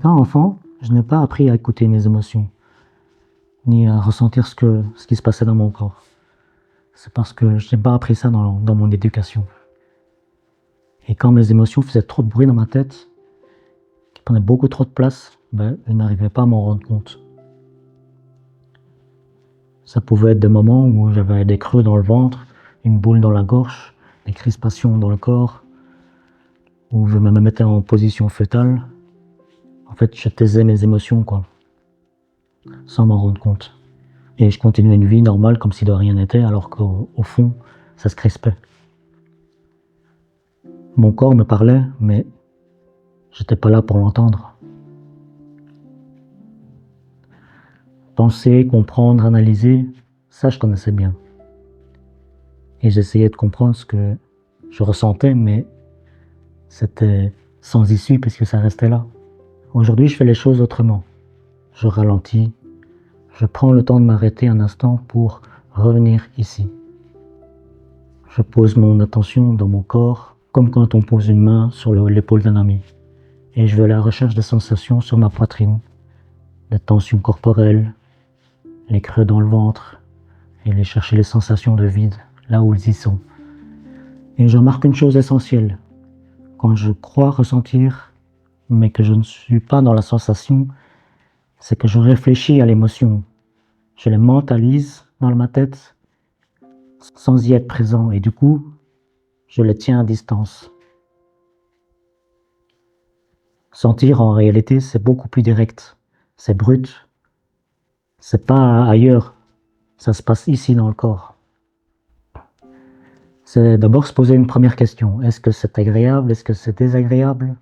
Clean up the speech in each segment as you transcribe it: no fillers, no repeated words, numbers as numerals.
Quand enfant, je n'ai pas appris à écouter mes émotions, ni à ressentir ce qui se passait dans mon corps. C'est parce que je n'ai pas appris ça dans mon éducation. Et quand mes émotions faisaient trop de bruit dans ma tête, qui prenaient beaucoup trop de place, je n'arrivais pas à m'en rendre compte. Ça pouvait être des moments où j'avais des creux dans le ventre, une boule dans la gorge, des crispations dans le corps, où je me mettais en position fœtale. En fait, je taisais mes émotions, sans m'en rendre compte. Et je continuais une vie normale comme si de rien n'était, alors qu'au fond, ça se crispait. Mon corps me parlait, mais j'étais pas là pour l'entendre. Penser, comprendre, analyser, ça je connaissais bien. Et j'essayais de comprendre ce que je ressentais, mais c'était sans issue puisque ça restait là. Aujourd'hui, je fais les choses autrement. Je ralentis, je prends le temps de m'arrêter un instant pour revenir ici. Je pose mon attention dans mon corps, comme quand on pose une main sur l'épaule d'un ami. Et je vais à la recherche des sensations sur ma poitrine, des tensions corporelles, les creux dans le ventre, et aller chercher les sensations de vide, là où ils y sont. Et je remarque une chose essentielle. Quand je crois ressentir, mais que je ne suis pas dans la sensation, c'est que je réfléchis à l'émotion. Je les mentalise dans ma tête, sans y être présent, et du coup, je les tiens à distance. Sentir, en réalité, c'est beaucoup plus direct, c'est brut. C'est pas ailleurs, ça se passe ici dans le corps. C'est d'abord se poser une première question. Est-ce que c'est agréable? Est-ce que c'est désagréable?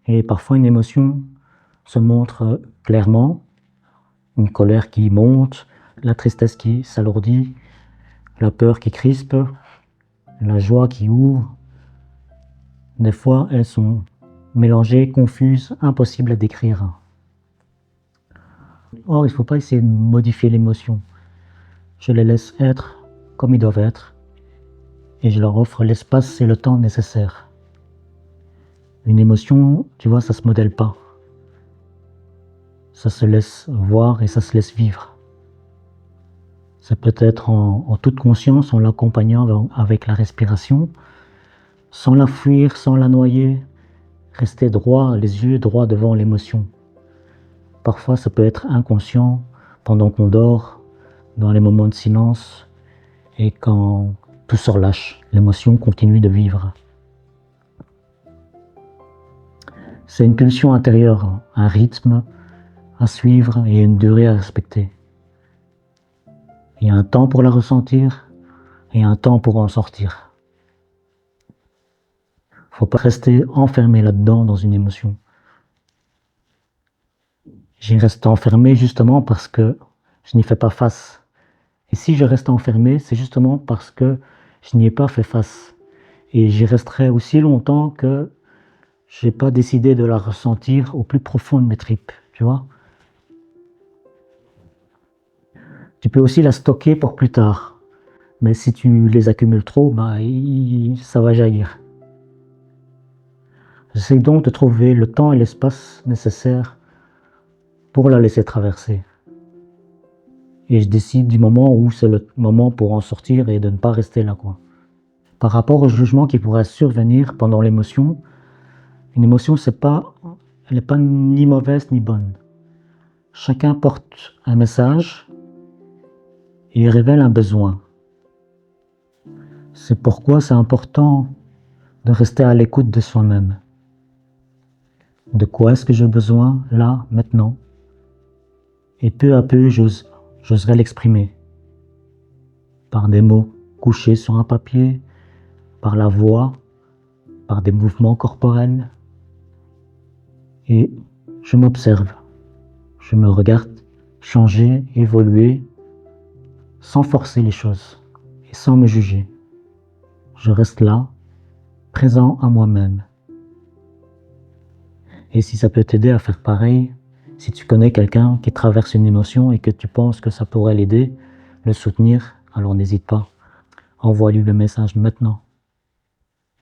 Et parfois une émotion se montre clairement, une colère qui monte, la tristesse qui s'alourdit, la peur qui crispe, la joie qui ouvre. Des fois, elles sont mélangées, confuses, impossibles à décrire. Or, il ne faut pas essayer de modifier l'émotion. Je les laisse être comme ils doivent être et je leur offre l'espace et le temps nécessaires. Une émotion, tu vois, ça ne se modèle pas. Ça se laisse voir et ça se laisse vivre. C'est peut-être en toute conscience, en l'accompagnant avec la respiration, sans la fuir, sans la noyer, rester droit, les yeux droits devant l'émotion. Parfois, ça peut être inconscient, pendant qu'on dort, dans les moments de silence, et quand tout se relâche, l'émotion continue de vivre. C'est une pulsion intérieure, un rythme à suivre et une durée à respecter. Il y a un temps pour la ressentir et un temps pour en sortir. Il ne faut pas rester enfermé là-dedans dans une émotion. J'y reste enfermé justement parce que je n'y fais pas face. Et si je reste enfermé, c'est justement parce que je n'y ai pas fait face. Et j'y resterai aussi longtemps que je n'ai pas décidé de la ressentir au plus profond de mes tripes, tu vois. Tu peux aussi la stocker pour plus tard. Mais si tu les accumules trop, ça va jaillir. J'essaie donc de trouver le temps et l'espace nécessaires pour la laisser traverser. Et je décide du moment où c'est le moment pour en sortir et de ne pas rester là, Par rapport au jugement qui pourrait survenir pendant l'émotion, une émotion, elle n'est pas ni mauvaise ni bonne. Chacun porte un message et révèle un besoin. C'est pourquoi c'est important de rester à l'écoute de soi-même. De quoi est-ce que j'ai besoin, là, maintenant? Et peu à peu, j'oserai l'exprimer. Par des mots couchés sur un papier, par la voix, par des mouvements corporels. Et je m'observe. Je me regarde changer, évoluer, sans forcer les choses et sans me juger. Je reste là, présent à moi-même. Et si ça peut t'aider à faire pareil, si tu connais quelqu'un qui traverse une émotion et que tu penses que ça pourrait l'aider, le soutenir, alors n'hésite pas. Envoie-lui le message maintenant.